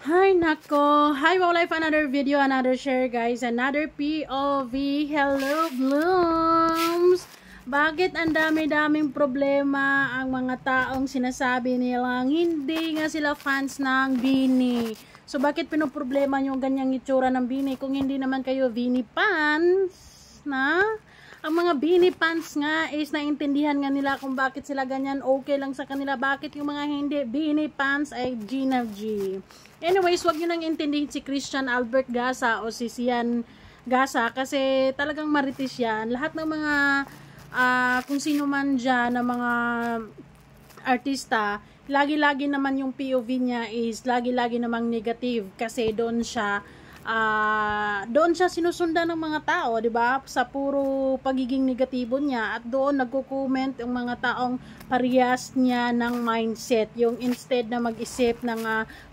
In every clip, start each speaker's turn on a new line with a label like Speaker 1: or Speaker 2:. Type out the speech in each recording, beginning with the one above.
Speaker 1: Hi nako! Hi Wow Life! Another video, another share guys, another POV. Hello Blooms! Bakit ang dami-daming problema ang mga taong sinasabi nilang hindi nga sila fans ng Bini? So bakit pinoproblema yung ganyang itsura ng Bini kung hindi naman kayo Bini fans? Na? Ang mga Bini fans nga is naintindihan nga nila kung bakit sila ganyan, okay lang sa kanila. Bakit yung mga hindi Bini fans ay Gina G? Anyways, wag nyo nang intindihin si Christian Albert Gasa o si Sian Gasa kasi talagang marites yan. Lahat ng mga kung sino man dyan na mga artista, lagi-lagi naman yung POV niya is lagi-lagi namang negative kasi doon siya sinusundan ng mga tao, 'di ba? Sa puro pagiging negatibo niya, at doon nagko-comment yung mga taong parehas niya ng mindset, yung instead na mag-isip ng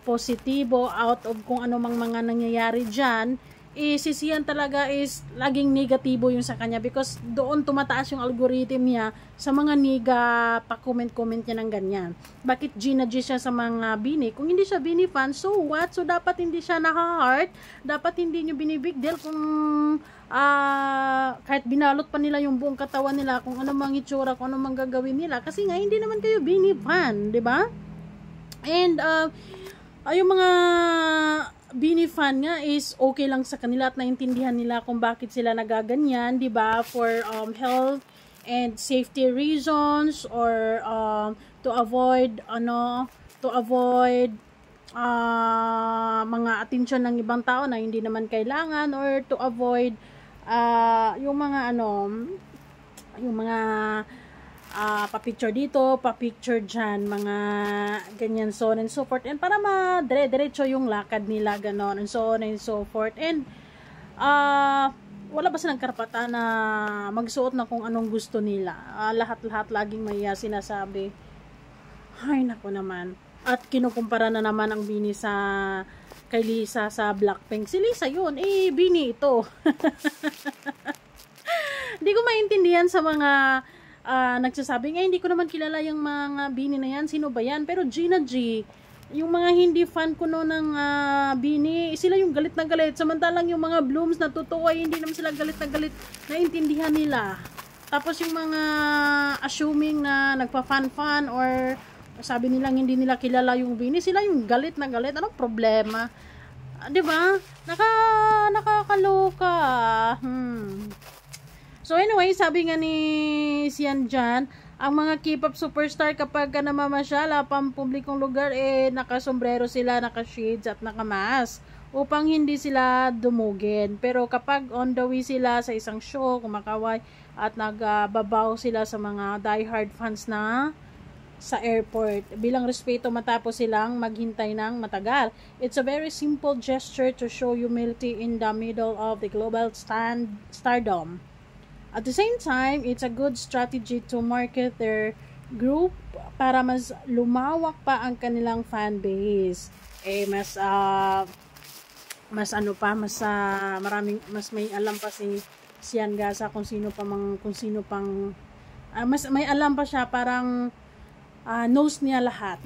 Speaker 1: positibo out of kung ano mang mga nangyayari diyan, sisiyan talaga is laging negatibo yung sa kanya because doon tumataas yung algorithm niya sa mga niga pa-comment-comment niya ng ganyan. Bakit Gina G siya sa mga Bini? Kung hindi siya Bini fan, so what? So dapat hindi siya naka-heart, dapat hindi nyo binibig deal kung kahit binalot pa nila yung buong katawan nila, kung ano mang itsura, kung ano mang gagawin nila, kasi nga hindi naman kayo Bini fan, 'di ba? And yung mga Bini fan nga is okay lang sa kanila at naintindihan nila kung bakit sila nagaganyan, 'di ba? For health and safety reasons, or to avoid mga atensyon ng ibang tao na hindi naman kailangan, or to avoid yung mga pa-picture dito, pa-picture dyan, mga ganyan, so on and so forth, and para madire-diretso yung lakad nila, ganon, and so on and so forth. And wala ba silang karapatan na magsuot na kung anong gusto nila? Lahat-lahat laging may sinasabi. Ay nako naman. At kinukumpara na naman ang Bini kay Lisa sa Blackpink. Si Lisa yun, Bini ito. Hindi ko maintindihan sa mga nagsasabi nga, hindi ko naman kilala yung mga Bini na yan, sino ba yan? Pero Gina G, yung mga hindi fan ko no ng Bini, sila yung galit na galit, samantalang yung mga Blooms na totoo ay hindi naman sila galit na galit, naintindihan nila. Tapos yung mga assuming na nagpa-fan-fan or sabi nilang hindi nila kilala yung Bini, sila yung galit na galit. Anong problema? 'Di ba? Nakakaloka. So anyway, sabi nga ni Sian dyan, ang mga K-pop superstar kapag namamasyala pampublikong lugar, nakasombrero sila, nakashades at nakamask upang hindi sila dumugin. Pero kapag on the way sila sa isang show, kumakaway at nagbabaw sila sa mga diehard fans na sa airport, bilang respeto matapos silang maghintay ng matagal. It's a very simple gesture to show humility in the middle of the global stardom. At the same time, it's a good strategy to market their group para mas lumawak pa ang kanilang fan base. Mas may alam pa si Sian Gasa kung sino pang mas may alam pa siya, parang knows niya lahat.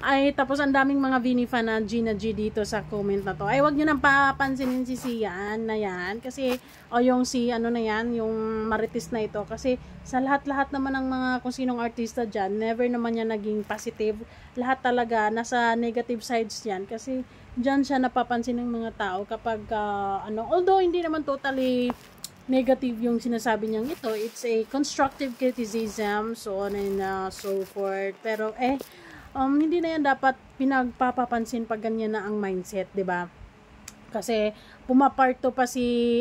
Speaker 1: Ay, tapos ang daming mga Bini fan na Gina G dito sa comment na to. Ay, wag niyo nang papansinin si Sian na yan. Kasi, yung yung marites na ito. Kasi, sa lahat-lahat naman ng mga kung sinong artista dyan, never naman yan naging positive. Lahat talaga, nasa negative sides yan. Kasi, dyan siya napapansin ng mga tao kapag, although hindi naman totally negative yung sinasabi niyang ito, it's a constructive criticism, so on and so forth. Pero hindi na yan dapat pinagpapapansin pag ganyan na ang mindset, 'di ba? Kasi pumaparto pa si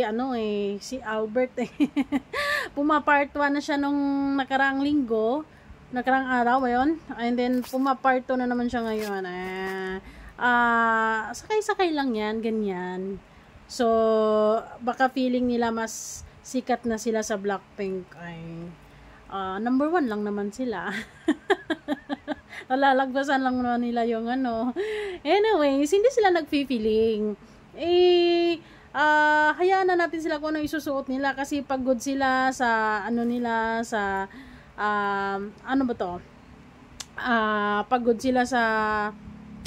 Speaker 1: Albert pumaparto na siya nung nakarang araw ayon, and then pumaparto na naman siya ngayon. Sakay-sakay lang yan, ganyan. So, baka feeling nila mas sikat na sila sa Blackpink. Ay, number 1 lang naman sila. Lalagpasan lang naman nila yung Anyways, hindi sila nagfi-feeling. Hayaan na natin sila kung ano isusuot nila kasi pagod sila sa pagod sila sa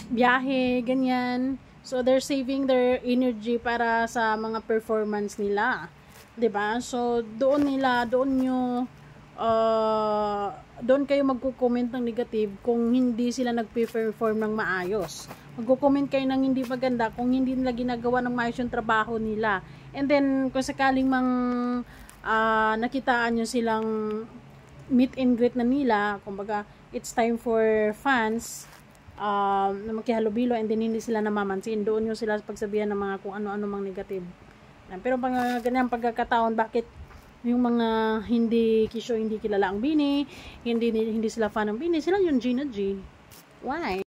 Speaker 1: biyahe, ganyan. So, they're saving their energy para sa mga performance nila. 'Di ba? So, doon kayo magko-comment ng negative kung hindi sila nagpe-perform ng maayos. Magko-comment kayo ng hindi maganda kung hindi nila ginagawa ng maayos yung trabaho nila. And then, kung sakaling nakitaan nyo silang meet and greet na nila, kumbaga, it's time for fans, na makihalubilo, and then hindi sila namamansin, doon nyo sila pagsabihan ng mga kung ano-ano mang negative. Pero pag ganyan pagkakataon, bakit yung mga hindi kilala ang Bini, hindi sila fan ng Bini, sila yung Gina G. Why?